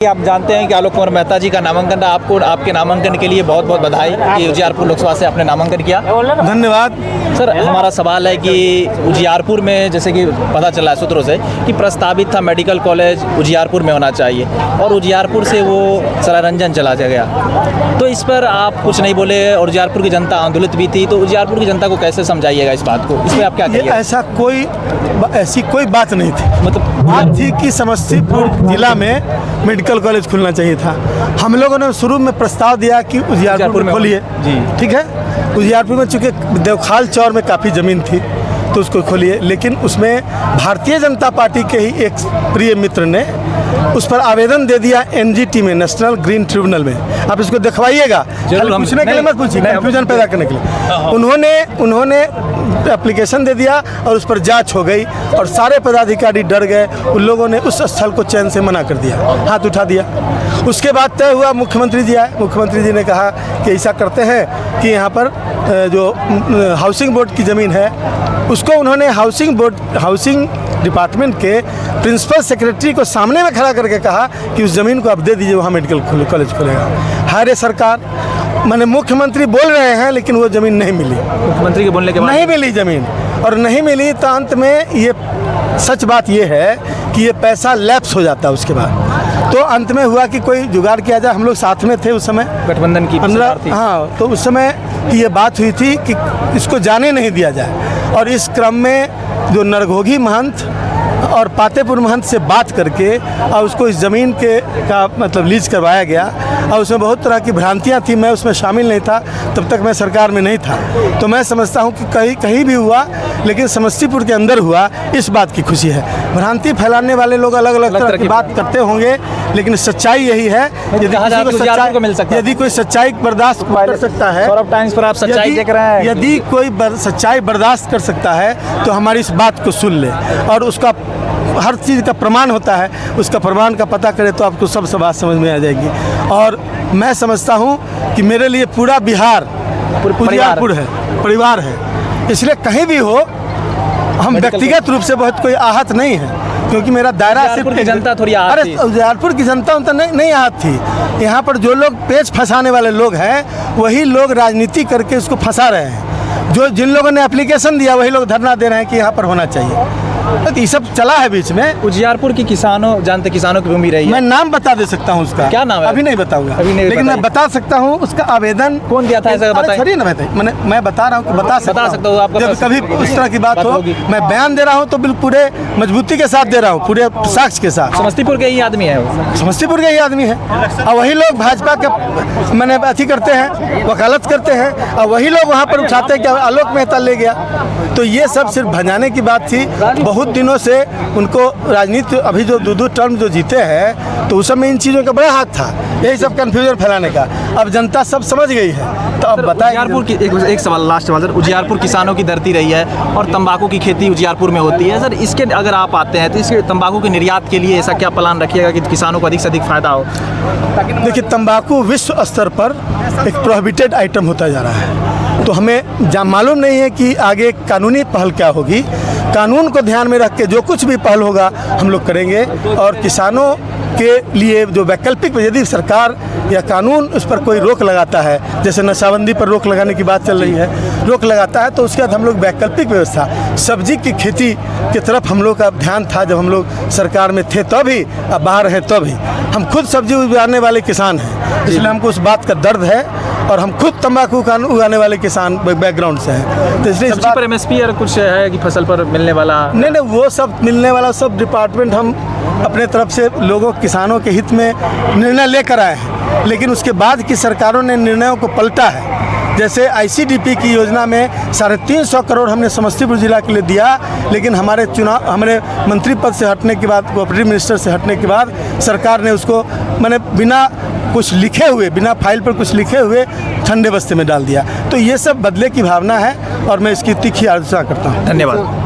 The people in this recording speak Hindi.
आप जानते हैं कि आलोक कुमार मेहता जी का नामांकन था। आपको आपके नामांकन के लिए बहुत बहुत बधाई कि उजियारपुर लोकसभा से आपने नामांकन किया। धन्यवाद सर, हमारा सवाल है कि उजियारपुर में जैसे कि पता चला है सूत्रों से कि प्रस्तावित था मेडिकल कॉलेज उजियारपुर में होना चाहिए और उजियारपुर से वो सरारंजन चला गया, तो इस पर आप कुछ नहीं बोले और उजियारपुर की जनता आंदोलित भी थी, तो उजियारपुर की जनता को कैसे समझाइएगा इस बात को? इसमें आप क्या कहिए? ऐसी कोई बात नहीं थी। मतलब बात थी कि समस्तीपुर जिला में मेडिकल कॉलेज खुलना चाहिए था। हम लोगों ने शुरू में प्रस्ताव दिया कि उजियारपुर में खोलिए, ठीक है। उजियारपुर में चूँकि देवखाल चौर में काफ़ी ज़मीन थी तो उसको खोलिए, लेकिन उसमें भारतीय जनता पार्टी के ही एक प्रिय मित्र ने उस पर आवेदन दे दिया एनजीटी में, नेशनल ग्रीन ट्रिब्यूनल में। आप इसको दिखवाइएगा, पूछने के लिए मत पूछिए, कन्फ्यूजन पैदा करने के लिए। उन्होंने एप्लीकेशन दे दिया और उस पर जांच हो गई और सारे पदाधिकारी डर गए। उन लोगों ने उस स्थल को चयन से मना कर दिया, हाथ उठा दिया। उसके बाद तय हुआ, मुख्यमंत्री जी आए। मुख्यमंत्री जी ने कहा कि ऐसा करते हैं कि यहाँ पर जो हाउसिंग बोर्ड की ज़मीन है उसको उन्होंने हाउसिंग डिपार्टमेंट के प्रिंसिपल सेक्रेटरी को सामने में खड़ा करके कहा कि उस ज़मीन को आप दे दीजिए, वहाँ मेडिकल कॉलेज खुलेगा। हाय सरकार, माने मुख्यमंत्री बोल रहे हैं लेकिन वो ज़मीन नहीं मिली। मुख्यमंत्री के बोलने के बाद नहीं मिली ज़मीन, और नहीं मिली तो अंत में ये सच बात ये है कि ये पैसा लैप्स हो जाता है। उसके बाद तो अंत में हुआ कि कोई जुगाड़ किया जाए। हम लोग साथ में थे उस समय, गठबंधन की सरकार थी। हाँ, तो उस समय ये बात हुई थी कि इसको जाने नहीं दिया जाए, और इस क्रम में जो नरघोघी महंत और पातेपुर महंत से बात करके और उसको इस ज़मीन का मतलब लीज करवाया गया, और उसमें बहुत तरह की भ्रांतियां थी। मैं उसमें शामिल नहीं था, तब तक मैं सरकार में नहीं था। तो मैं समझता हूं कि कहीं भी हुआ, लेकिन समस्तीपुर के अंदर हुआ, इस बात की खुशी है। भ्रांति फैलाने वाले लोग अलग अलग तरह की बात करते होंगे, लेकिन सच्चाई यही है। यदि कोई सच्चाई बर्दाश्त कर सकता है, टाइम्स पर आप सच्चाई देख रहे हैं, यदि कोई सच्चाई बर्दाश्त कर सकता है तो हमारी इस बात को सुन ले, और उसका हर चीज़ का प्रमाण होता है, उसका प्रमाण का पता करें तो आपको सब बात समझ में आ जाएगी। और मैं समझता हूँ कि मेरे लिए पूरा बिहार उजियारपुर है, परिवार है। इसलिए कहीं भी हो, हम व्यक्तिगत रूप से बहुत कोई आहत नहीं है, क्योंकि मेरा दायरा सिर्फ जनता थोड़ी आहत थी। उजियारपुर की जनता नहीं आहत थी। यहाँ पर जो लोग पेच फंसाने वाले लोग हैं, वही लोग राजनीति करके उसको फंसा रहे हैं। जिन लोगों ने एप्लीकेशन दिया वही लोग धरना दे रहे हैं कि यहाँ पर होना चाहिए। तो ये सब चला है बीच में। उजियारपुर की किसानों की भूमि रही है। मैं नाम बता दे सकता हूँ उसका, क्या नाम है? अभी नहीं बताऊंगा, लेकिन मैं बता सकता हूँ उसका आवेदन कौन दिया था, ऐसा बताइए। मैं बता रहा हूँ कि बता सकता हूँ। आपका जब कभी उस तरह की बात हो, मैं बयान दे रहा हूँ तो बिल्कुल पूरे मजबूती के साथ दे रहा हूँ, पूरे साक्ष्य के साथ। समस्तीपुर के ही आदमी है, समस्तीपुर के ही आदमी है, और वही लोग भाजपा के मैंने अथी करते हैं, वकालत करते हैं, और वही लोग वहाँ पर उठाते हैं कि आलोक मेहता ले गया। तो ये सब सिर्फ भंजाने की बात थी। बहुत दिनों से उनको राजनीति, अभी जो दो टर्म जो जीते हैं, तो उस समय इन चीज़ों का बड़ा हाथ था, यही सब कन्फ्यूजन फैलाने का। अब जनता सब समझ गई है। तो अब बताइए, उजियारपुर की एक सवाल, लास्ट सवाल सर। उजियारपुर किसानों की धरती रही है और तंबाकू की खेती उजियारपुर में होती है। सर, इसके अगर आप आते हैं तो इसके तंबाकू के निर्यात के लिए ऐसा क्या प्लान रखिएगा कि किसानों को अधिक से अधिक फायदा हो? देखिए, तंबाकू विश्व स्तर पर एक प्रोहिबिटेड आइटम होता जा रहा है, तो हमें मालूम नहीं है कि आगे कानूनी पहल क्या होगी। कानून को ध्यान में रख के जो कुछ भी पहल होगा हम लोग करेंगे, और किसानों के लिए जो वैकल्पिक, यदि सरकार या कानून उस पर कोई रोक लगाता है, जैसे नशाबंदी पर रोक लगाने की बात चल रही है, रोक लगाता है, तो उसके बाद हम लोग वैकल्पिक व्यवस्था, सब्जी की खेती की तरफ हम लोग का ध्यान था जब हम लोग सरकार में थे, तो भी अब बाहर हैं तो भी। हम खुद सब्जी उगाने वाले किसान हैं, इसलिए हमको उस बात का दर्द है, और हम खुद तंबाकू उगाने वाले किसान बैकग्राउंड से हैं। तो इसलिए सब्जी पर एमएसपी और कुछ है कि फसल पर मिलने वाला? नहीं, वो सब मिलने वाला सब डिपार्टमेंट हम अपने तरफ से लोगों, किसानों के हित में निर्णय लेकर आए हैं, लेकिन उसके बाद की सरकारों ने निर्णयों को पलटा है। जैसे आईसीडीपी की योजना में 350 करोड़ हमने समस्तीपुर जिला के लिए दिया, लेकिन हमारे मंत्री पद से हटने के बाद, कोऑपरेटिव मिनिस्टर से हटने के बाद, सरकार ने उसको मैंने बिना कुछ लिखे हुए, बिना फाइल पर कुछ लिखे हुए ठंडे बस्ते में डाल दिया। तो ये सब बदले की भावना है, और मैं इसकी तीखी आलोचना करता हूँ। धन्यवाद।